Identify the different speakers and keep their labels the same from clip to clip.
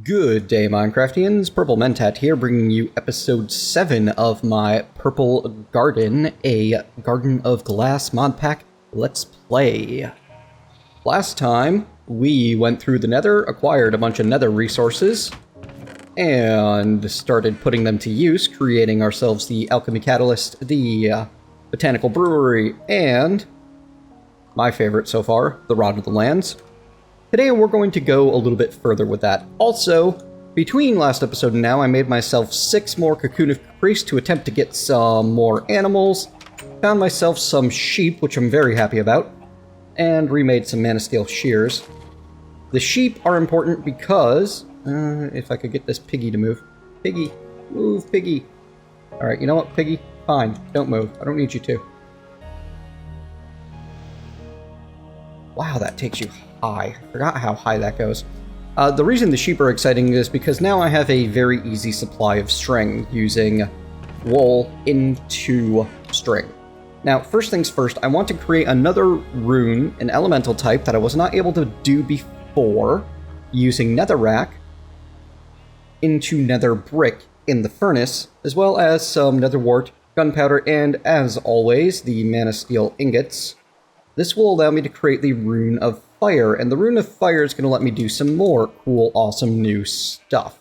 Speaker 1: Good day, Minecraftians. PurpleMentat here, bringing you episode 7 of my Purple Garden, a Garden of Glass mod pack Let's Play. Last time, we went through the Nether, acquired a bunch of Nether resources, and started putting them to use, creating ourselves the Alchemy Catalyst, the Botanical Brewery, and my favorite so far, the Rod of the Lands. Today we're going to go a little bit further with that. Also, between last episode and now, I made myself 6 more Cocoon of Caprice to attempt to get some more animals. Found myself some sheep, which I'm very happy about. And remade some Mana Steel shears. The sheep are important because... if I could get this piggy to move. Piggy! Move, piggy! Alright, you know what, piggy? Fine, don't move. I don't need you to. Wow, that takes you high. I forgot how high that goes. The reason the sheep are exciting is because now I have a very easy supply of string using wool into string. Now, first things first, I want to create another rune, an elemental type, that I was not able to do before using netherrack into nether brick in the furnace, as well as some nether wart, gunpowder, and as always, the mana steel ingots. This will allow me to create the Rune of Fire, and the Rune of Fire is going to let me do some more cool, awesome new stuff.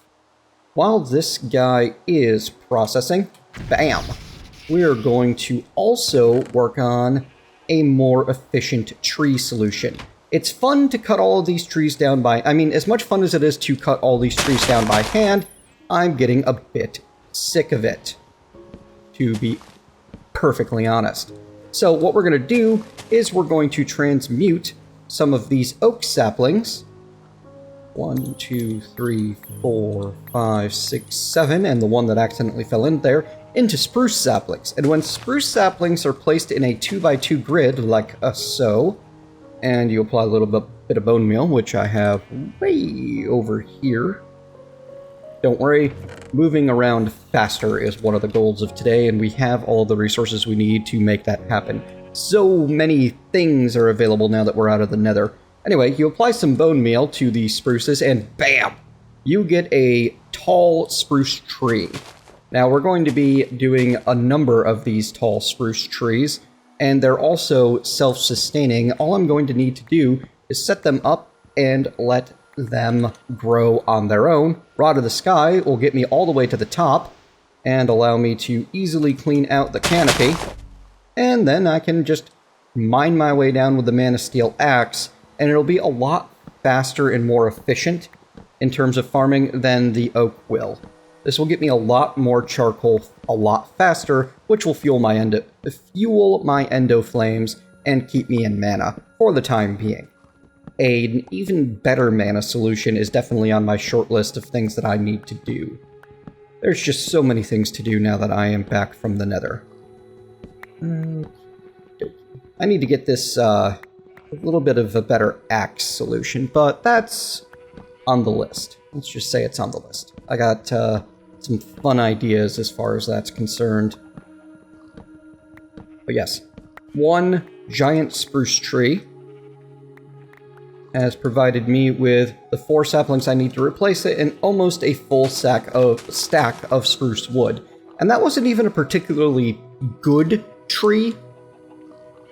Speaker 1: While this guy is processing, bam, we are going to also work on a more efficient tree solution. It's fun to cut all of these trees down by, as much fun as it is to cut all these trees down by hand, I'm getting a bit sick of it, to be perfectly honest. So what we're going to do is we're going to transmute some of these oak saplings, 1, 2, 3, 4, 5, 6, 7, and the one that accidentally fell in there, into spruce saplings. And when spruce saplings are placed in a 2x2 grid, like so, and you apply a little bit of bone meal, which I have way over here. Don't worry, moving around faster is one of the goals of today, and we have all the resources we need to make that happen. So many things are available now that we're out of the nether. Anyway, you apply some bone meal to the spruces, and bam! You get a tall spruce tree. Now, we're going to be doing a number of these tall spruce trees, and they're also self-sustaining. All I'm going to need to do is set them up and let them grow on their own. Rod of the Sky will get me all the way to the top and allow me to easily clean out the canopy. And then I can just mine my way down with the Mana Steel axe, and it'll be a lot faster and more efficient in terms of farming than the oak will. This will get me a lot more charcoal a lot faster, which will fuel my endo flames and keep me in mana for the time being. An even better mana solution is definitely on my short list of things that I need to do. There's just so many things to do now that I am back from the nether. I need to get this a little bit of a better axe solution, but that's on the list. Let's just say it's on the list. I got some fun ideas as far as that's concerned. But yes, one giant spruce tree has provided me with the 4 saplings I need to replace it and almost a full stack of spruce wood. And that wasn't even a particularly good tree.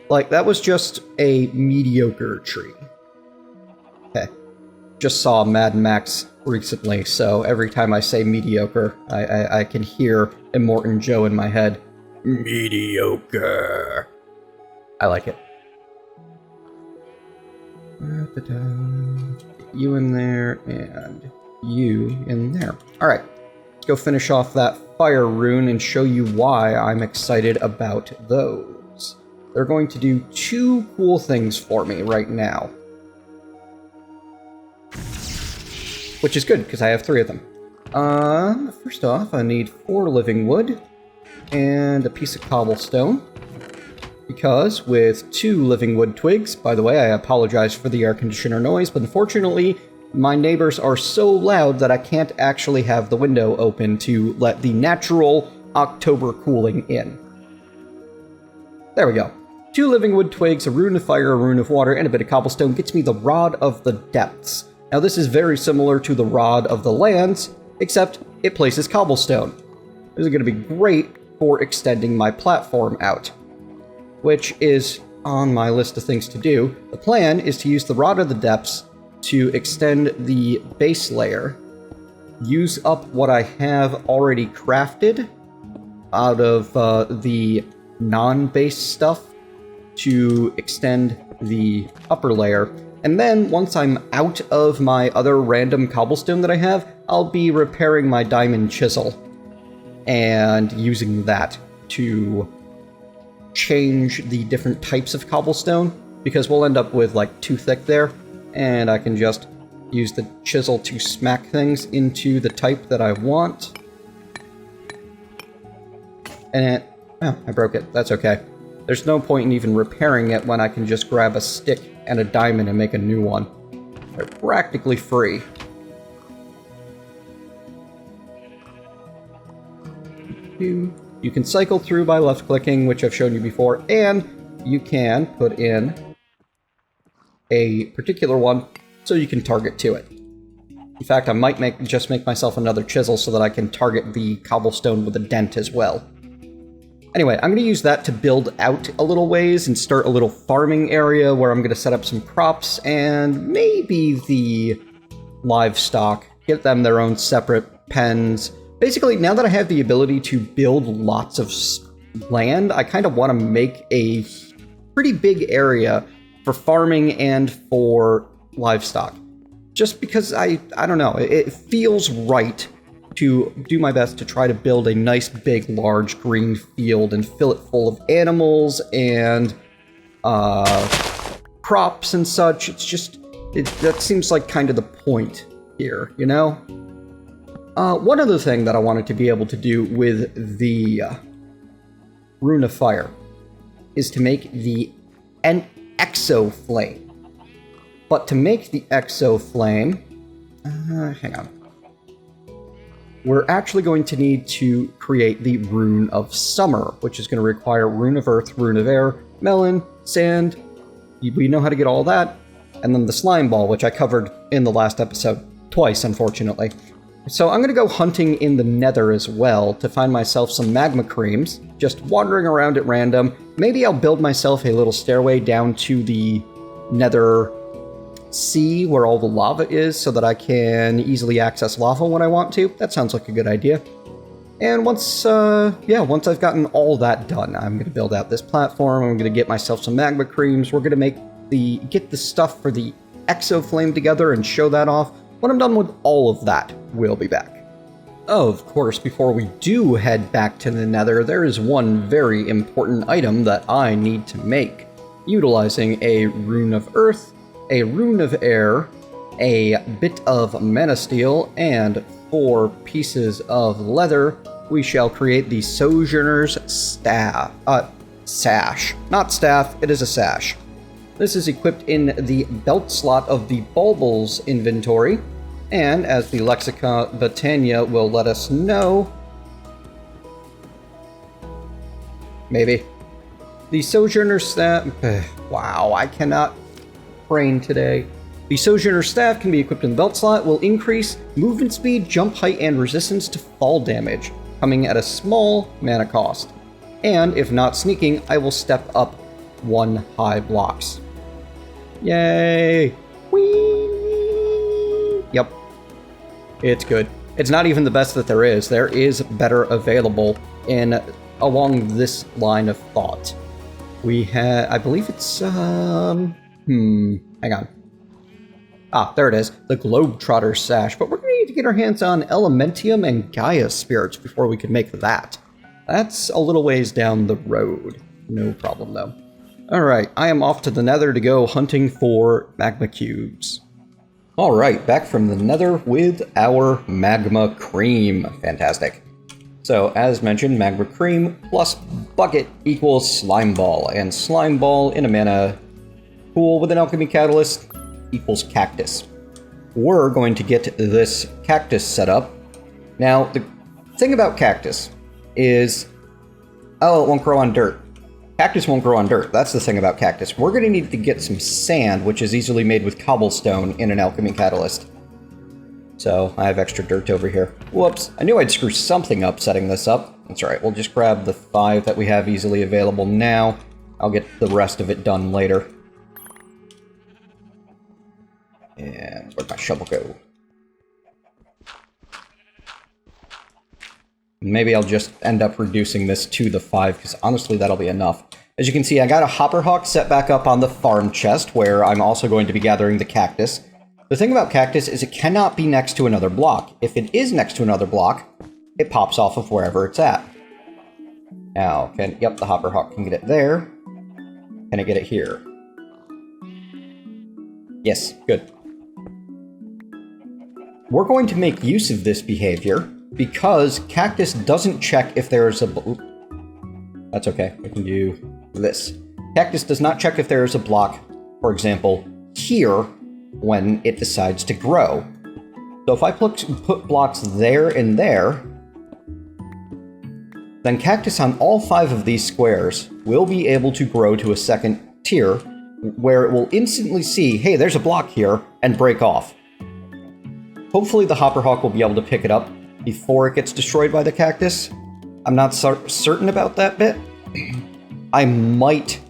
Speaker 1: Like, that was just a mediocre tree. Okay. Just saw Mad Max recently, so every time I say mediocre, I can hear Immortan Joe in my head. Mediocre. I like it. You in there, and you in there. Alright, let's go finish off that fire rune and show you why I'm excited about those. They're going to do 2 cool things for me right now. Which is good, because I have 3 of them. First off, I need 4 living wood and a piece of cobblestone. Because with 2 living wood twigs, by the way, I apologize for the air conditioner noise, but unfortunately, my neighbors are so loud that I can't actually have the window open to let the natural October cooling in. There we go. 2 living wood twigs, a rune of fire, a rune of water, and a bit of cobblestone gets me the Rod of the Depths. Now this is very similar to the Rod of the Lands, except it places cobblestone. This is going to be great for extending my platform out, which is on my list of things to do. The plan is to use the Rod of the Depths to extend the base layer, use up what I have already crafted out of the non-base stuff to extend the upper layer. And then, once I'm out of my other random cobblestone that I have, I'll be repairing my diamond chisel and using that to change the different types of cobblestone, because we'll end up with like too thick there, and I can just use the chisel to smack things into the type that I want. And I broke it. That's okay. There's no point in even repairing it when I can just grab a stick and a diamond and make a new one. They're practically free. You can cycle through by left-clicking, which I've shown you before, and you can put in a particular one so you can target to it. In fact, I might just make myself another chisel so that I can target the cobblestone with a dent as well. Anyway, I'm going to use that to build out a little ways and start a little farming area where I'm going to set up some crops and maybe the livestock, get them their own separate pens. Basically, now that I have the ability to build lots of land, I kind of want to make a pretty big area for farming and for livestock. Just because I don't know, it feels right to do my best to try to build a nice, big, large green field and fill it full of animals and crops and such. It's just, that seems like kind of the point here, you know? One other thing that I wanted to be able to do with the Rune of Fire is to make an exo flame. But to make the exo flame, hang on. We're actually going to need to create the Rune of Summer, which is going to require Rune of Earth, Rune of Air, melon, sand. We know how to get all that. And then the slime ball, which I covered in the last episode twice, unfortunately. So I'm going to go hunting in the Nether as well to find myself some magma creams, just wandering around at random. Maybe I'll build myself a little stairway down to the Nether sea where all the lava is so that I can easily access lava when I want to. That sounds like a good idea. And once I've gotten all that done, I'm going to build out this platform. I'm going to get myself some magma creams. We're going to get the stuff for the exo flame together and show that off. When I'm done with all of that, we'll be back. Of course, before we do head back to the Nether, there is one very important item that I need to make. Utilizing a Rune of Earth, a Rune of Air, a bit of mana steel, and 4 pieces of leather, we shall create the Sojourner's sash. Not staff, it is a sash. This is equipped in the belt slot of the Bulbul's inventory, and as the Lexicon Botania will let us know, maybe, the Sojourner's staff, wow, I cannot brain today. The Sojourner's staff can be equipped in the belt slot, will increase movement speed, jump height, and resistance to fall damage, coming at a small mana cost. And if not sneaking, I will step up 1 high blocks. Yay! Whee! Yep. It's good. It's not even the best that there is. There is better available along this line of thought. We have, I believe it's, hang on. Ah, there it is. The Globetrotter sash. But we're going to need to get our hands on Elementium and Gaia spirits before we can make that. That's a little ways down the road. No problem, though. Alright, I am off to the Nether to go hunting for magma cubes. Alright, back from the Nether with our magma cream. Fantastic. So, as mentioned, magma cream plus bucket equals slime ball, and slime ball in a mana pool with an alchemy catalyst equals cactus. We're going to get this cactus set up. Now, the thing about cactus is, oh, it won't grow on dirt. Cactus won't grow on dirt. That's the thing about cactus. We're going to need to get some sand, which is easily made with cobblestone in an alchemy catalyst. So I have extra dirt over here. Whoops. I knew I'd screw something up setting this up. That's all right. We'll just grab the 5 that we have easily available now. I'll get the rest of it done later. And where'd my shovel go? Maybe I'll just end up reducing this to the 5, because honestly that'll be enough. As you can see, I got a hopperhawk set back up on the farm chest, where I'm also going to be gathering the cactus. The thing about cactus is it cannot be next to another block. If it is next to another block, it pops off of wherever it's at. Now, yep, the hopperhawk can get it there. Can I get it here? Yes, good. We're going to make use of this behavior because cactus doesn't check if there's a... That's okay, we can do this. Cactus does not check if there is a block, for example, here, when it decides to grow. So if I put blocks there and there, then cactus on all 5 of these squares will be able to grow to a second tier, where it will instantly see, hey, there's a block here, and break off. Hopefully the hopperhawk will be able to pick it up before it gets destroyed by the cactus. I'm not certain about that bit. I might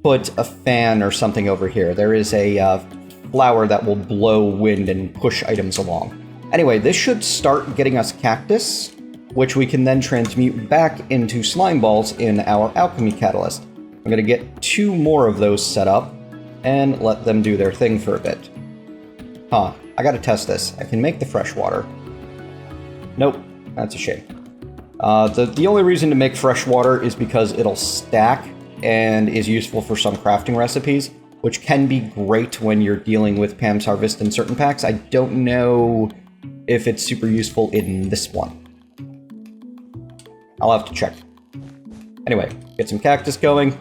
Speaker 1: put a fan or something over here. There is a flower that will blow wind and push items along. Anyway, this should start getting us cactus, which we can then transmute back into slime balls in our alchemy catalyst. I'm going to get 2 more of those set up and let them do their thing for a bit. Huh, I gotta test this. I can make the fresh water. Nope, that's a shame. The only reason to make fresh water is because it'll stack and is useful for some crafting recipes, which can be great when you're dealing with Pam's Harvest in certain packs. I don't know if it's super useful in this one. I'll have to check. Anyway, get some cactus going.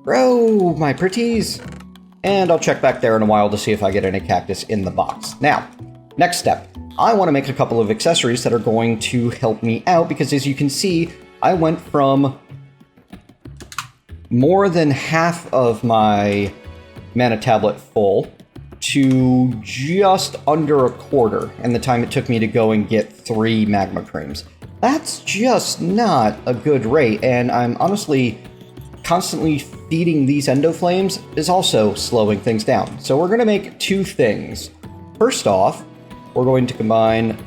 Speaker 1: Grow, my pretties! And I'll check back there in a while to see if I get any cactus in the box. Now, next step. I want to make a couple of accessories that are going to help me out, because as you can see, I went from more than half of my mana tablet full to just under a quarter in the time it took me to go and get 3 magma creams. That's just not a good rate, and I'm honestly constantly feeding these endoflames is also slowing things down. So we're going to make 2 things. First off, we're going to combine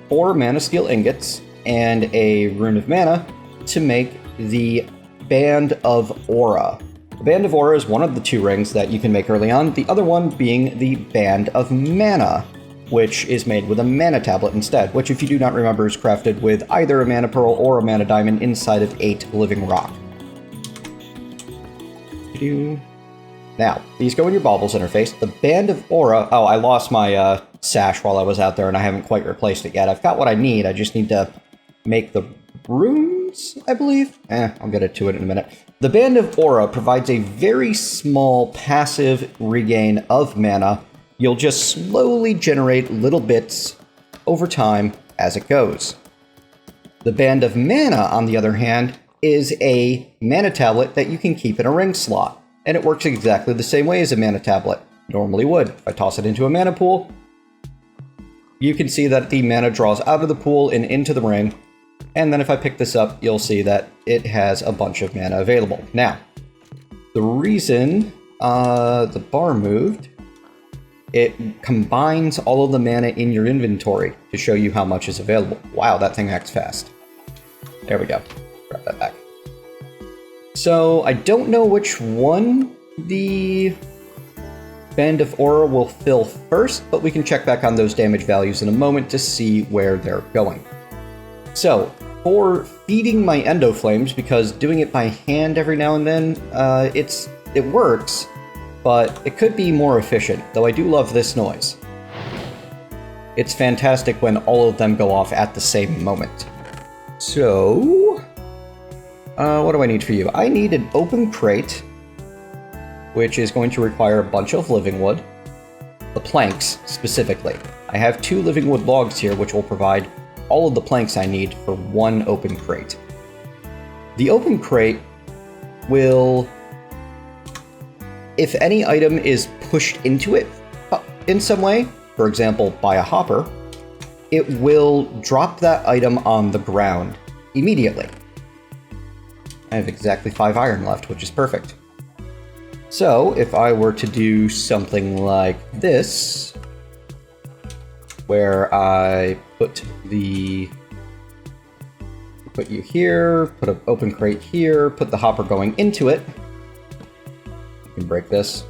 Speaker 1: 4 mana steel ingots and a rune of mana to make the Band of Aura. The Band of Aura is one of the 2 rings that you can make early on, the other one being the Band of Mana, which is made with a mana tablet instead, which, if you do not remember, is crafted with either a mana pearl or a mana diamond inside of 8 living rock. Now, these go in your baubles interface. The Band of Aura... Oh, I lost my sash while I was out there, and I haven't quite replaced it yet. I've got what I need. I just need to make the runes, I believe. I'll get to it in a minute. The Band of Aura provides a very small passive regain of mana. You'll just slowly generate little bits over time as it goes. The Band of Mana, on the other hand, is a mana tablet that you can keep in a ring slot, and it works exactly the same way as a mana tablet normally would. If I toss it into a mana pool, you can see that the mana draws out of the pool and into the ring, and then if I pick this up, you'll see that it has a bunch of mana available. Now, the reason the bar moved, it combines all of the mana in your inventory to show you how much is available. Wow, that thing acts fast. There we go. Grab that back. So I don't know which one the Band of Aura will fill first, but we can check back on those damage values in a moment to see where they're going. So for feeding my endoflames, because doing it by hand every now and then, it works, but it could be more efficient, though I do love this noise. It's fantastic when all of them go off at the same moment. So, what do I need for you? I need an open crate, which is going to require a bunch of living wood. The planks, specifically. I have 2 living wood logs here, which will provide all of the planks I need for 1 open crate. The open crate will, if any item is pushed into it in some way, for example, by a hopper, it will drop that item on the ground immediately. I have exactly 5 iron left, which is perfect. So, if I were to do something like this, where I put you here, put an open crate here, put the hopper going into it, you can break this.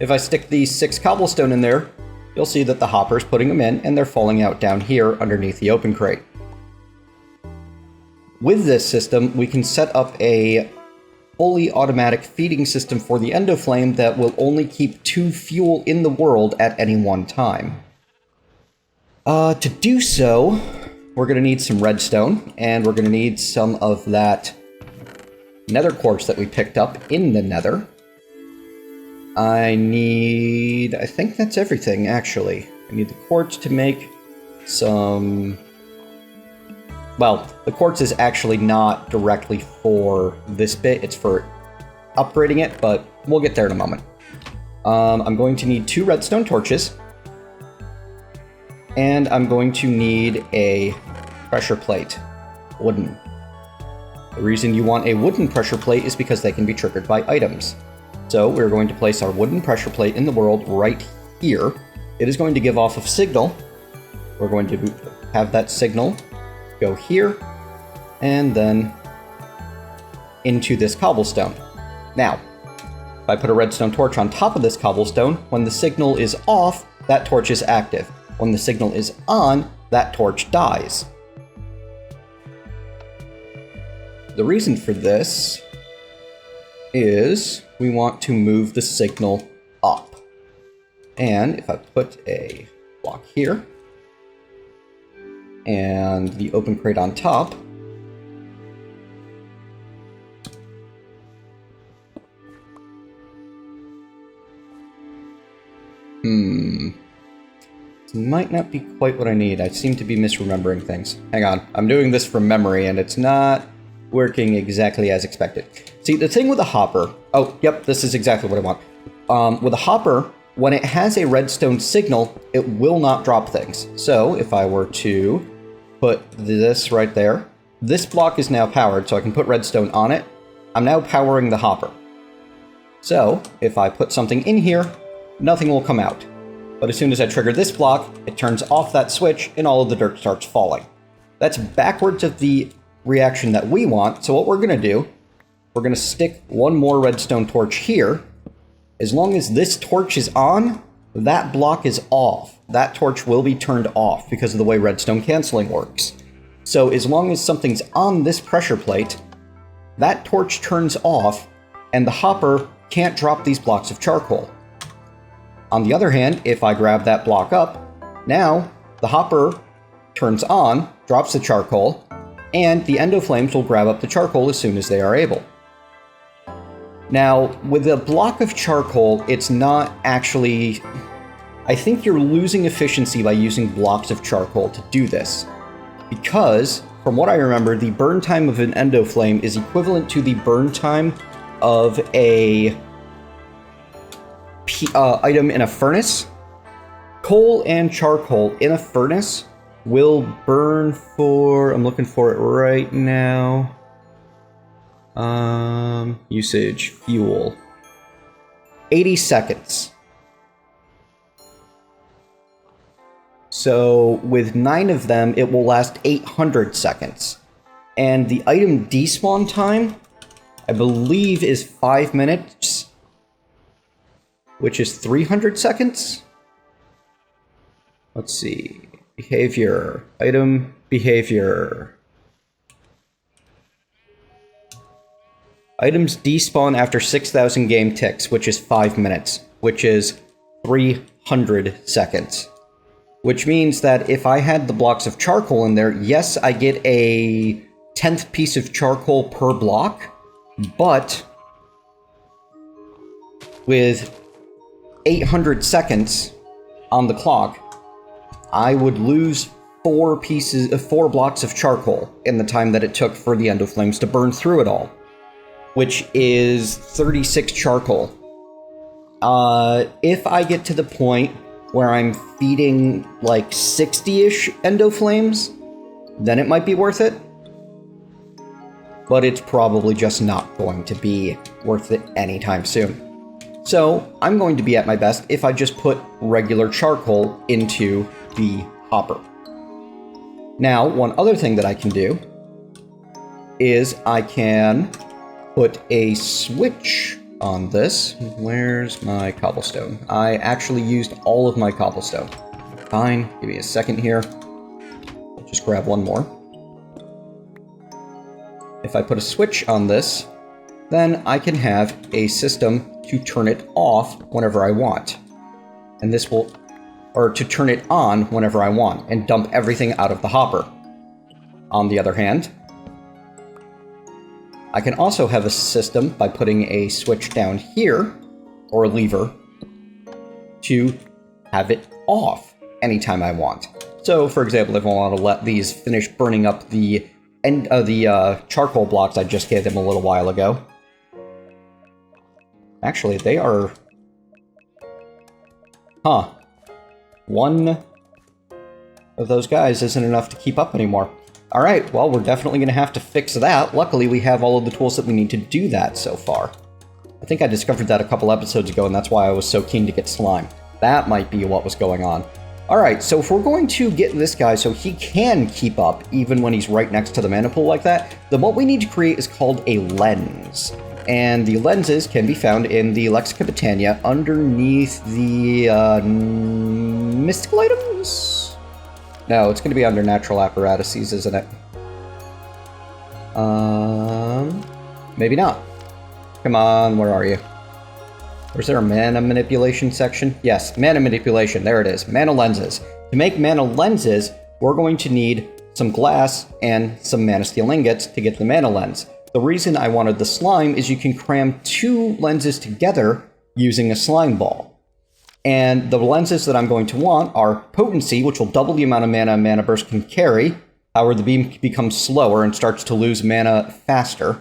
Speaker 1: If I stick these 6 cobblestone in there, you'll see that the hopper's putting them in, and they're falling out down here underneath the open crate. With this system, we can set up a fully automatic feeding system for the endoflame that will only keep 2 fuel in the world at any one time. To do so, we're going to need some redstone, and we're going to need some of that nether quartz that we picked up in the nether. I think that's everything, actually. I need the quartz to make some... Well, the quartz is actually not directly for this bit, it's for upgrading it, but we'll get there in a moment. I'm going to need 2 redstone torches, and I'm going to need a pressure plate, wooden. The reason you want a wooden pressure plate is because they can be triggered by items. So we're going to place our wooden pressure plate in the world right here. It is going to give off a signal. We're going to have that signal go here, and then into this cobblestone. Now, if I put a redstone torch on top of this cobblestone, when the signal is off, that torch is active. When the signal is on, that torch dies. The reason for this is we want to move the signal up. And if I put a block here, and the open crate on top, this might not be quite what I need. I seem to be misremembering things. Hang on, I'm doing this from memory, and it's not working exactly as expected. See, the thing with a hopper... Oh, yep, this is exactly what I want. With a hopper, when it has a redstone signal, it will not drop things. So, if I were to put this right there, this block is now powered, so I can put redstone on it. I'm now powering the hopper. So, if I put something in here, nothing will come out. But as soon as I trigger this block, it turns off that switch, and all of the dirt starts falling. That's backwards of the reaction that we want, so what we're going to do, we're going to stick 1 more redstone torch here. As long as this torch is on, that block is off. That torch will be turned off because of the way redstone canceling works. So as long as something's on this pressure plate, that torch turns off, and the hopper can't drop these blocks of charcoal. On the other hand, if I grab that block up, now the hopper turns on, drops the charcoal, and the endoflames will grab up the charcoal as soon as they are able. Now, with a block of charcoal, it's not actually... I think you're losing efficiency by using blocks of charcoal to do this. Because, from what I remember, the burn time of an endoflame is equivalent to the burn time of a item in a furnace. Coal and charcoal in a furnace will burn for... I'm looking for it right now. Usage, fuel. 80 seconds. So with 9 of them, it will last 800 seconds. And the item despawn time, I believe, is 5 minutes, which is 300 seconds. Let's see. Behavior. Item behavior. Items despawn after 6,000 game ticks, which is 5 minutes, which is 300 seconds. Which means that if I had the blocks of charcoal in there, yes, I get a 10th piece of charcoal per block, but with 800 seconds on the clock, I would lose 4 blocks of charcoal in the time that it took for the endoflames to burn through it all. which is 36 charcoal. If I get to the point where I'm feeding like 60-ish endo flames, then it might be worth it. But it's probably just not going to be worth it anytime soon. So I'm going to be at my best if I just put regular charcoal into the hopper. Now, one other thing that I can do is I can put a switch on this. Where's my cobblestone? I actually used all of my cobblestone. Fine, give me a second here. I'll just grab one more. If I put a switch on this, then I can have a system to turn it off whenever I want. And this will, or to turn it on whenever I want, and dump everything out of the hopper. On the other hand, I can also have a system by putting a switch down here, or a lever, to have it off anytime I want. So, for example, if I want to let these finish burning up the end of the charcoal blocks I just gave them a little while ago. Actually, they are... Huh. One of those guys isn't enough to keep up anymore. Alright, well, we're definitely going to have to fix that. Luckily, we have all of the tools that we need to do that so far. I think I discovered that a couple episodes ago, and that's why I was so keen to get slime. That might be what was going on. Alright, so if we're going to get this guy so he can keep up even when he's right next to the mana pool like that, then what we need to create is called a lens. And the lenses can be found in the Lexica Botania underneath the mystical items? No, it's going to be under natural apparatuses, isn't it? Maybe not. Come on, where are you? Or is there a mana manipulation section? Yes, mana manipulation, there it is. Mana lenses. To make mana lenses, we're going to need some glass and some mana steel ingots to get the mana lens. The reason I wanted the slime is you can cram two lenses together using a slime ball. And the lenses that I'm going to want are potency, which will double the amount of mana a mana burst can carry. However, the beam becomes slower and starts to lose mana faster,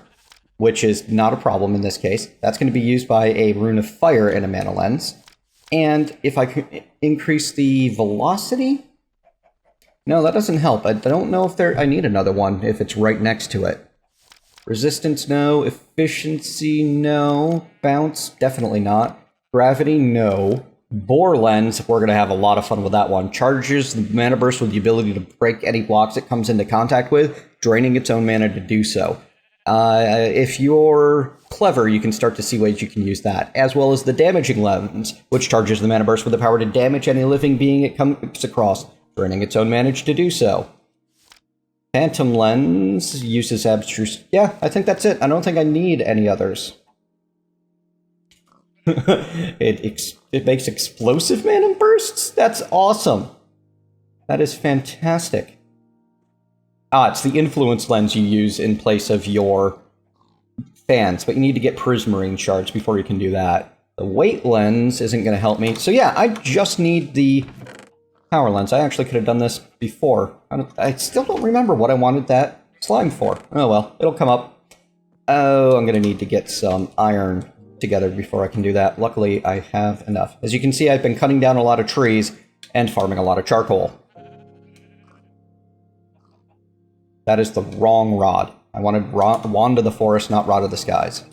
Speaker 1: which is not a problem in this case. That's going to be used by a rune of fire in a mana lens. And if I could increase the velocity? No, that doesn't help. I don't know if I need another one if it's right next to it. Resistance, no. Efficiency, no. Bounce, definitely not. Gravity, no. Bore lens, we're going to have a lot of fun with that one. Charges the mana burst with the ability to break any blocks it comes into contact with, draining its own mana to do so. If you're clever, you can start to see ways you can use that, as well as the damaging lens, which charges the mana burst with the power to damage any living being it comes across, draining its own mana to do so. Phantom lens uses abstruse. Yeah, I think that's it. I don't think I need any others. It makes explosive mana bursts? That's awesome. That is fantastic. It's the influence lens you use in place of your fans, but you need to get prismarine shards before you can do that. The weight lens isn't going to help me. So yeah, I just need the power lens. I actually could have done this before. I still don't remember what I wanted that slime for. Oh well, it'll come up. Oh, I'm going to need to get some iron together before I can do that. Luckily, I have enough. As you can see, I've been cutting down a lot of trees and farming a lot of charcoal. That is the wrong rod. I wanted Wand of the Forest, not Rod of the Skies.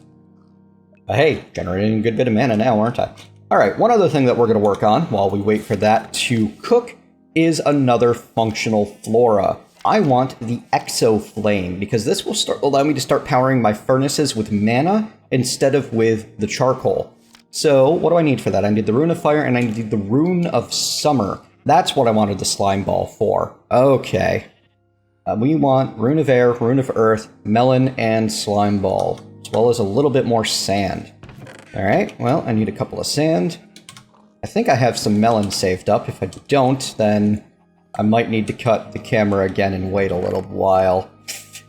Speaker 1: But hey, generating a good bit of mana now, aren't I? Alright, one other thing that we're going to work on while we wait for that to cook is another functional flora. I want the Exo Flame, because this will allow me to start powering my furnaces with mana instead of with the charcoal. So, what do I need for that? I need the Rune of Fire and I need the Rune of Summer. That's what I wanted the slime ball for. Okay. We want Rune of Air, Rune of Earth, Melon, and Slime Ball, as well as a little bit more sand. Alright, well, I need a couple of sand. I think I have some melon saved up. If I don't, then I might need to cut the camera again and wait a little while.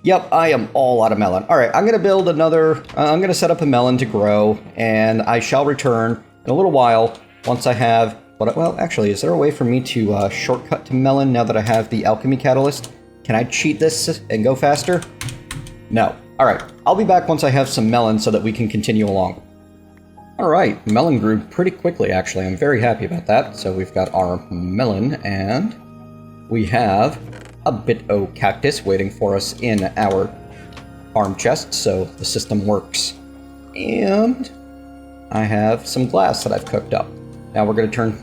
Speaker 1: Yep, I am all out of melon. Alright, I'm going to build another... I'm going to set up a melon to grow, and I shall return in a little while once I have... Well, actually, is there a way for me to shortcut to melon now that I have the alchemy catalyst? Can I cheat this and go faster? No. Alright, I'll be back once I have some melon so that we can continue along. Alright, melon grew pretty quickly, actually. I'm very happy about that. So we've got our melon, and we have a bit-o cactus waiting for us in our farm chest, so the system works. And I have some glass that I've cooked up. Now we're going to turn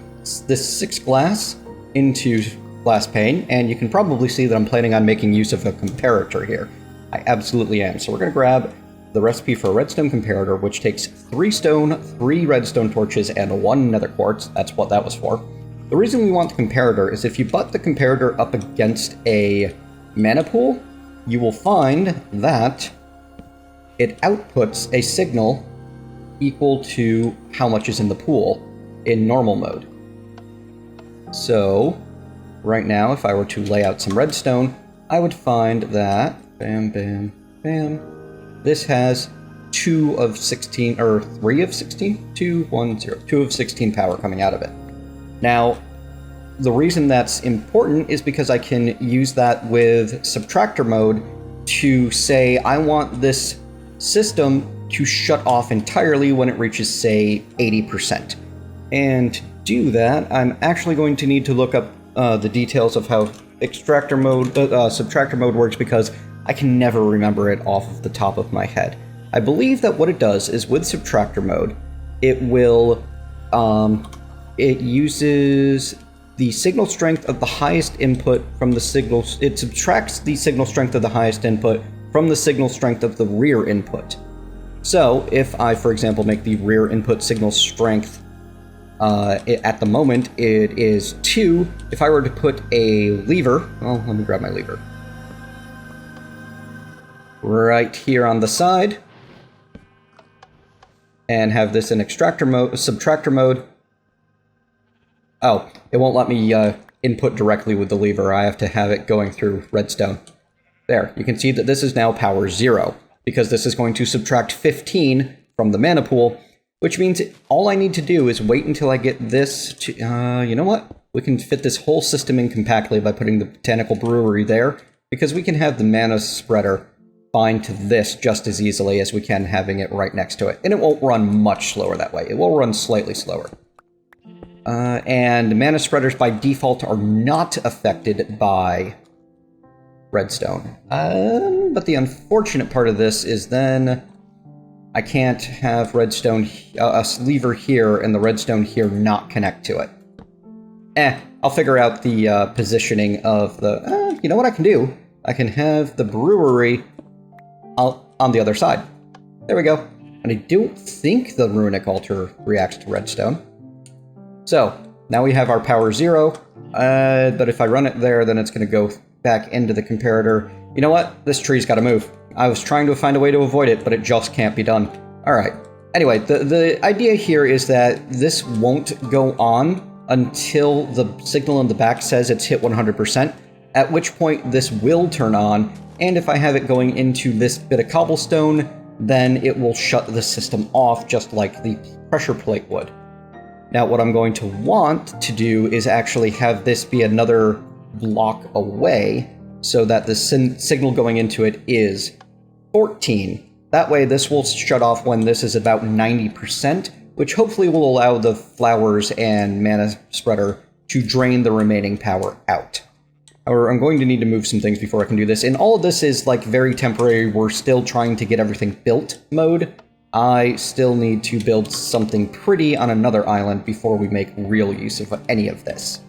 Speaker 1: this 6 glass into glass pane, and you can probably see that I'm planning on making use of a comparator here. I absolutely am. So we're going to grab the recipe for a redstone comparator, which takes 3 stone, 3 redstone torches, and 1 nether quartz. That's what that was for. The reason we want the comparator is if you butt the comparator up against a mana pool, you will find that it outputs a signal equal to how much is in the pool in normal mode. So, right now, if I were to lay out some redstone, I would find that, bam, bam, bam, this has 2 of 16, or 3 of 16? 2, 1, 0. 2 of 16 power coming out of it. Now, the reason that's important is because I can use that with subtractor mode to say I want this system to shut off entirely when it reaches, say, 80%. And to do that, I'm actually going to need to look up the details of how subtractor mode works, because I can never remember it off of the top of my head. I believe that what it does is with subtractor mode, it will, it uses the signal strength of the highest input from the signals. It subtracts the signal strength of the highest input from the signal strength of the rear input. So if I, for example, make the rear input signal strength, at the moment it is 2. If I were to put a lever, well, let me grab my lever. Right here on the side, and have this in subtractor mode. Oh, it won't let me input directly with the lever. I have to have it going through redstone. There, you can see that this is now power 0, because this is going to subtract 15 from the mana pool, which means all I need to do is wait until I get this to, you know what? We can fit this whole system in compactly by putting the botanical brewery there, because we can have the mana spreader bind to this just as easily as we can having it right next to it. And it won't run much slower that way. It will run slightly slower. And mana spreaders by default are not affected by redstone. But the unfortunate part of this is then I can't have redstone, a lever here and the redstone here not connect to it. I'll figure out the positioning of the... you know what I can do? I can have the brewery on the other side. There we go. And I don't think the runic altar reacts to redstone. So, now we have our power 0, but if I run it there, then it's going to go back into the comparator. You know what? This tree's got to move. I was trying to find a way to avoid it, but it just can't be done. Alright. Anyway, the idea here is that this won't go on until the signal in the back says it's hit 100%, at which point this will turn on, and if I have it going into this bit of cobblestone, then it will shut the system off just like the pressure plate would. Now, what I'm going to want to do is actually have this be another block away, so that the signal going into it is 14. That way, this will shut off when this is about 90%, which hopefully will allow the flowers and mana spreader to drain the remaining power out. However, I'm going to need to move some things before I can do this, and all of this is like very temporary. We're still trying to get everything built mode. I still need to build something pretty on another island before we make real use of any of this.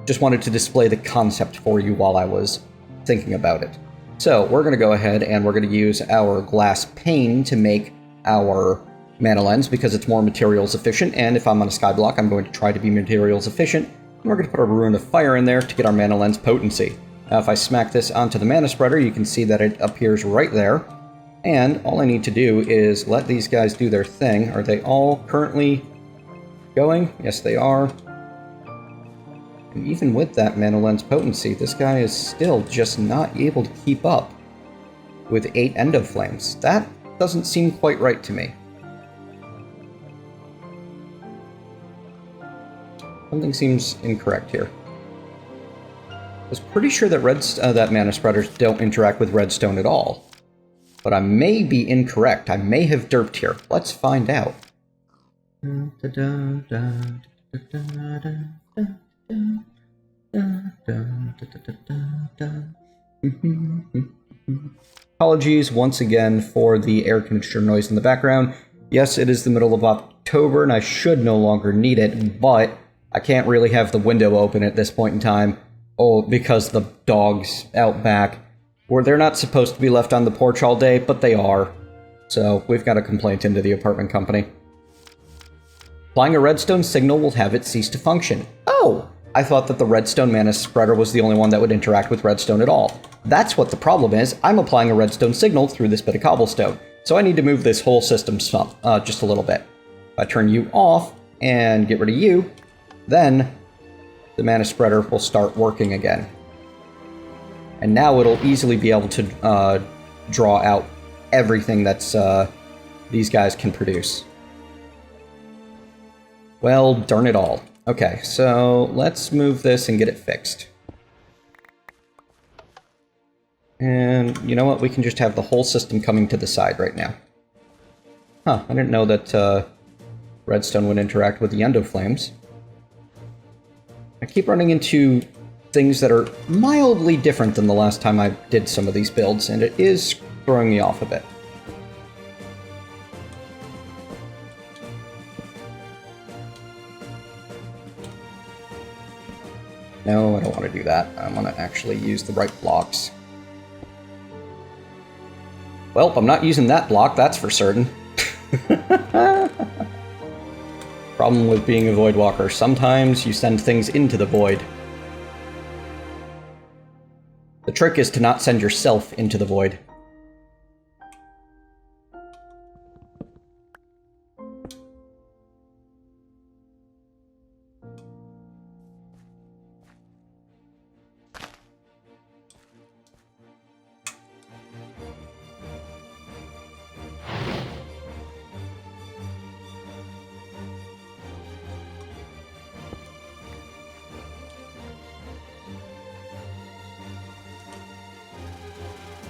Speaker 1: Just wanted to display the concept for you while I was thinking about it. So we're going to go ahead and we're going to use our glass pane to make our mana lens because it's more materials efficient, and if I'm on a skyblock, I'm going to try to be materials efficient. And we're going to put a rune of fire in there to get our mana lens potency. Now if I smack this onto the mana spreader, you can see that it appears right there. And all I need to do is let these guys do their thing. Are they all currently going? Yes, they are. And even with that mana lens potency, this guy is still just not able to keep up with 8 endo flames. That doesn't seem quite right to me. Something seems incorrect here. I was pretty sure that that mana spreaders don't interact with redstone at all. But I may be incorrect. I may have derped here. Let's find out. Apologies once again for the air conditioner noise in the background. Yes, it is the middle of October and I should no longer need it, but I can't really have the window open at this point in time. Oh, because the dogs out back, where they're not supposed to be left on the porch all day, but they are. So we've got a complaint into the apartment company. Applying a redstone signal will have it cease to function. Oh! I thought that the redstone mana spreader was the only one that would interact with redstone at all. That's what the problem is. I'm applying a redstone signal through this bit of cobblestone. So I need to move this whole system just a little bit. If I turn you off and get rid of you, then the mana spreader will start working again. And now it'll easily be able to draw out everything that's these guys can produce. Well, darn it all. Okay, so let's move this and get it fixed. And you know what? We can just have the whole system coming to the side right now. Huh, I didn't know that redstone would interact with the endo flames. I keep running into things that are mildly different than the last time I did some of these builds, and it is throwing me off a bit. No, I don't want to do that. I want to actually use the right blocks. Well, I'm not using that block, that's for certain. Problem with being a void walker. Sometimes you send things into the void. The trick is to not send yourself into the void.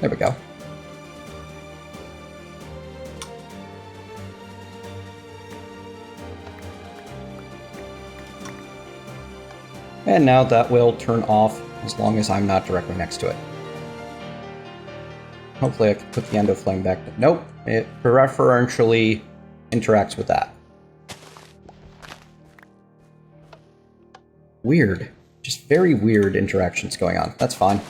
Speaker 1: There we go. And now that will turn off as long as I'm not directly next to it. Hopefully I can put the endo flame back. Nope, it preferentially interacts with that. Weird. Just very weird interactions going on. That's fine.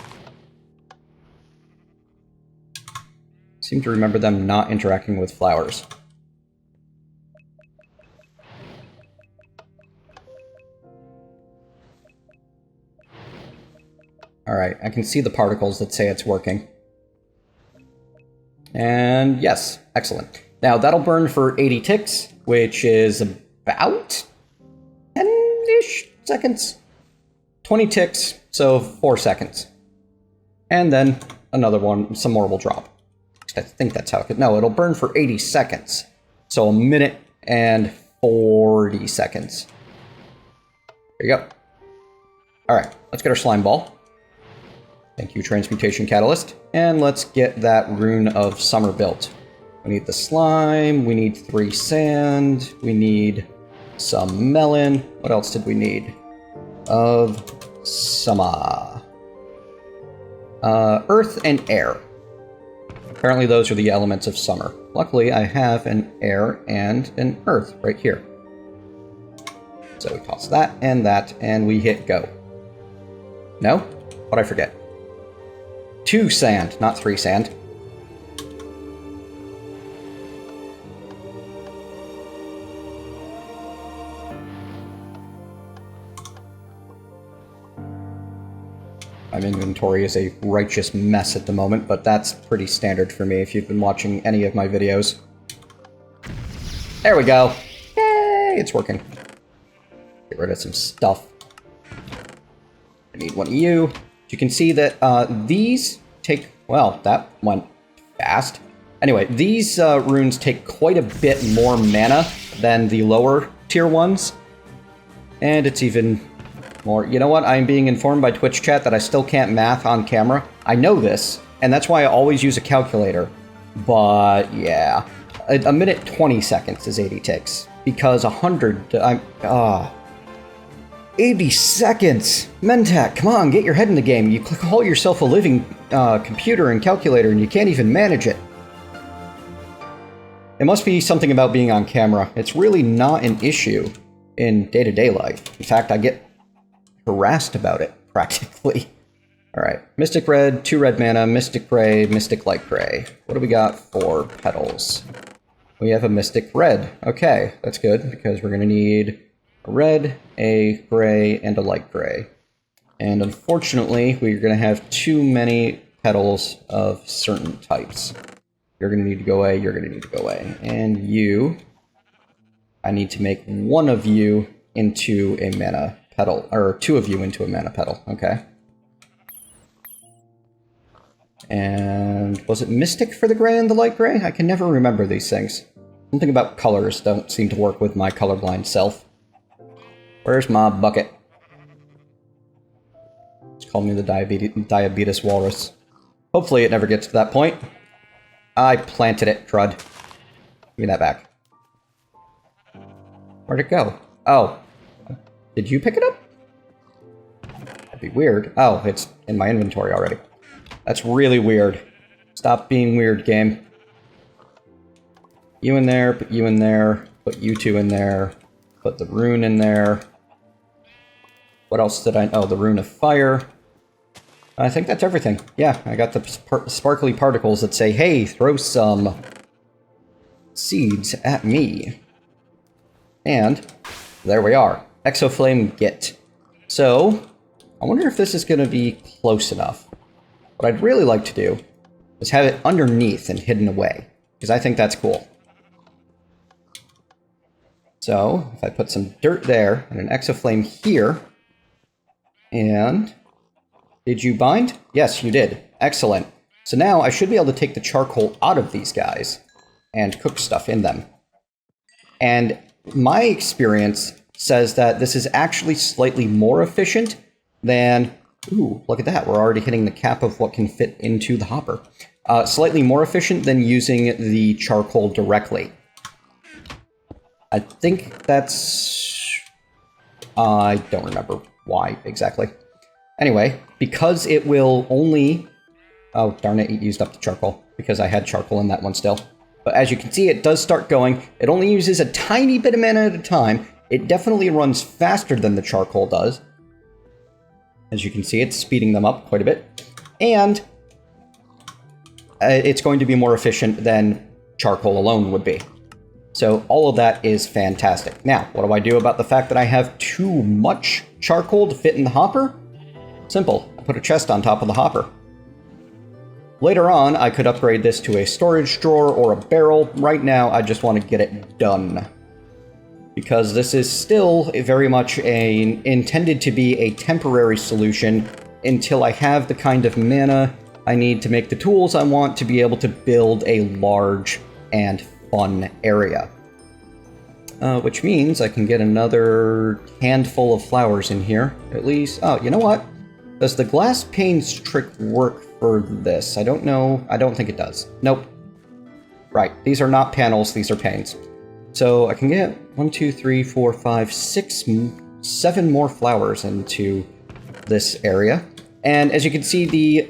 Speaker 1: Seem to remember them not interacting with flowers. Alright, I can see the particles that say it's working. And yes, excellent. Now that'll burn for 80 ticks, which is about 10-ish seconds. 20 ticks, so 4 seconds. And then another one, some more will drop. I think that's how it could. No, it'll burn for 80 seconds. So 1 minute and 40 seconds. There you go. Alright, let's get our slime ball. Thank you, Transmutation Catalyst. And let's get that Rune of Summer built. We need the slime, we need 3 sand, we need some melon. What else did we need? Of summer. Earth and air. Apparently those are the elements of summer. Luckily, I have an air and an earth right here. So we toss that, and we hit go. No? What'd I forget? 2 sand, not 3 sand. My inventory is a righteous mess at the moment, but that's pretty standard for me if you've been watching any of my videos. There we go. Yay, it's working. Get rid of some stuff. I need one of you. You can see that these take... Well, that went fast. Anyway, these runes take quite a bit more mana than the lower tier ones. And it's even More. You know what? I'm being informed by Twitch chat that I still can't math on camera. I know this, and that's why I always use a calculator. But yeah, a minute 20 seconds is 80 ticks because 100. 80 seconds. Mentat, come on, get your head in the game. You call yourself a living computer and calculator, and you can't even manage it. It must be something about being on camera. It's really not an issue in day-to-day life. In fact, I get harassed about it, practically. Alright, Mystic Red, 2 red mana, Mystic Gray, Mystic Light Gray. What do we got for petals? We have a Mystic Red. Okay, that's good, because we're going to need a red, a gray, and a light gray. And unfortunately, we're going to have too many petals of certain types. You're going to need to go away, you're going to need to go away. And you, I need to make one of you into a mana petal, or 2 of you into a mana petal, okay. And was it Mystic for the gray and the light gray? I can never remember these things. Something about colors don't seem to work with my colorblind self. Where's my bucket? Just call me the diabetes walrus. Hopefully it never gets to that point. I planted it, crud. Give me that back. Where'd it go? Oh. Did you pick it up? That'd be weird. Oh, it's in my inventory already. That's really weird. Stop being weird, game. You in there, put you in there, put you 2 in there, put the rune in there. What else did I... Oh, the rune of fire. I think that's everything. Yeah, I got the sparkly particles that say, hey, throw some seeds at me. And there we are. Exoflame Git. So, I wonder if this is going to be close enough. What I'd really like to do is have it underneath and hidden away, because I think that's cool. So, if I put some dirt there and an exoflame here, and... Did you bind? Yes, you did. Excellent. So now I should be able to take the charcoal out of these guys and cook stuff in them. And my experience says that this is actually slightly more efficient than... Ooh, look at that. We're already hitting the cap of what can fit into the hopper. Slightly more efficient than using the charcoal directly. I think that's... I don't remember why exactly. Anyway, because it will only... Oh, darn it, it used up the charcoal, because I had charcoal in that one still. But as you can see, it does start going. It only uses a tiny bit of mana at a time. It definitely runs faster than the charcoal does. As you can see, it's speeding them up quite a bit. And it's going to be more efficient than charcoal alone would be. So all of that is fantastic. Now, what do I do about the fact that I have too much charcoal to fit in the hopper? Simple. I put a chest on top of the hopper. Later on, I could upgrade this to a storage drawer or a barrel. Right now, I just want to get it done. Because this is still very much intended to be a temporary solution until I have the kind of mana I need to make the tools I want to be able to build a large and fun area. Which means I can get another handful of flowers in here. At least... Oh, you know what? Does the glass panes trick work for this? I don't know. I don't think it does. Nope. Right. These are not panels. These are panes. So I can get 1, 2, 3, 4, 5, 6, 7 more flowers into this area. And as you can see, the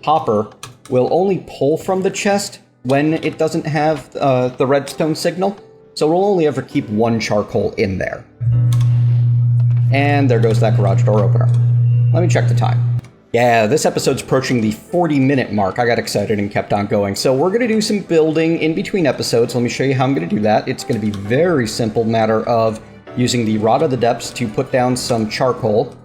Speaker 1: hopper will only pull from the chest when it doesn't have the redstone signal. So we'll only ever keep 1 charcoal in there. And there goes that garage door opener. Let me check the time. Yeah, this episode's approaching the 40-minute mark. I got excited and kept on going. So we're going to do some building in between episodes. Let me show you how I'm going to do that. It's going to be very simple matter of using the Rod of the Depths to put down some charcoal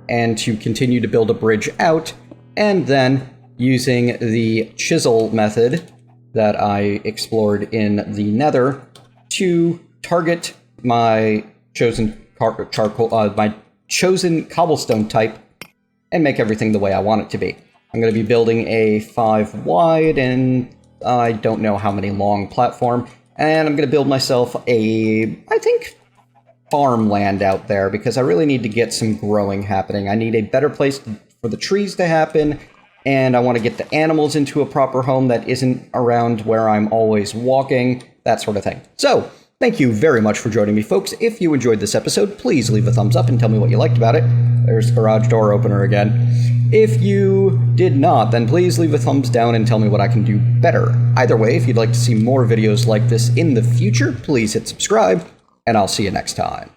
Speaker 1: and to continue to build a bridge out, and then using the chisel method that I explored in the Nether to target my chosen my chosen cobblestone type and make everything the way I want it to be. I'm going to be building a 5 wide and I don't know how many long platform, and I'm going to build myself a, I think, farmland out there because I really need to get some growing happening. I need a better place for the trees to happen, and I want to get the animals into a proper home that isn't around where I'm always walking, that sort of thing. So, thank you very much for joining me, folks. If you enjoyed this episode, please leave a thumbs up and tell me what you liked about it. There's the garage door opener again. If you did not, then please leave a thumbs down and tell me what I can do better. Either way, if you'd like to see more videos like this in the future, please hit subscribe, and I'll see you next time.